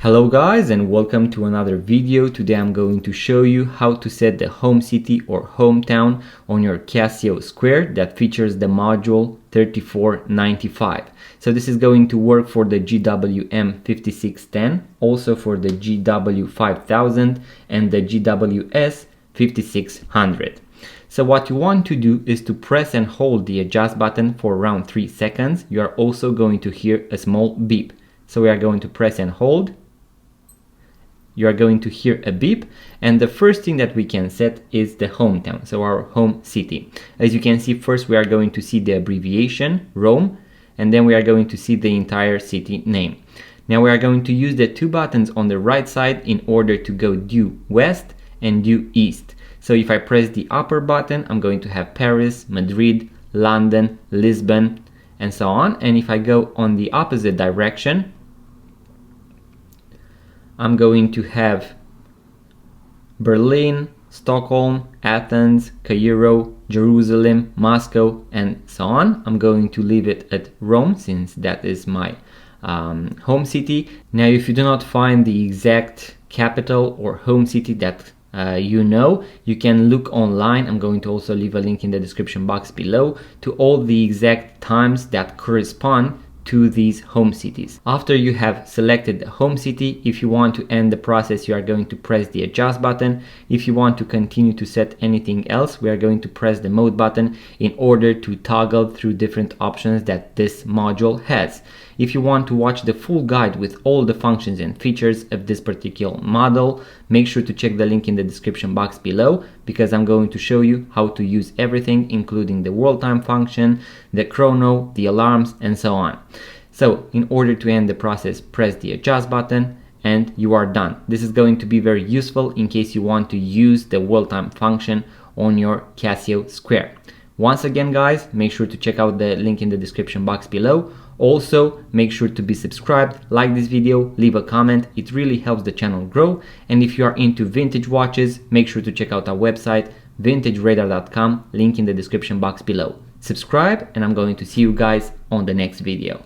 Hello guys, and welcome to another video. Today I'm going to show you how to set the home city or hometown on your Casio Square that features the module 3495. So this is going to work for the GWM5610, also for the GW5000 and the GWS5600. So what you want to do is to press and hold the adjust button for around 3 seconds. You are also going to hear a small beep. So we are going to press and hold. You are going to hear a beep, and the first thing that we can set is the hometown, so our home city. As you can see, first we are going to see the abbreviation Rome, and then we are going to see the entire city name. Now we are going to use the two buttons on the right side in order to go due west and due east. So if I press the upper button, I'm going to have Paris, Madrid, London, Lisbon, and so on. And if I go on the opposite direction, I'm going to have Berlin, Stockholm, Athens, Cairo, Jerusalem, Moscow, and so on. I'm going to leave it at Rome since that is my home city. Now, if you do not find the exact capital or home city that you can look online. I'm going to also leave a link in the description box below to all the exact times that correspond to these home cities. After you have selected the home city, if you want to end the process, you are going to press the adjust button. If you want to continue to set anything else, we are going to press the mode button in order to toggle through different options that this module has. If you want to watch the full guide with all the functions and features of this particular model, make sure to check the link in the description box below, because I'm going to show you how to use everything, including the world time function, the chrono, the alarms, and so on. So in order to end the process, press the adjust button and you are done. This is going to be very useful in case you want to use the world time function on your Casio Square. Once again guys, make sure to check out the link in the description box below. Also, make sure to be subscribed, like this video, leave a comment. It really helps the channel grow. And if you are into vintage watches, make sure to check out our website, vintageradar.com, link in the description box below. Subscribe, and I'm going to see you guys on the next video.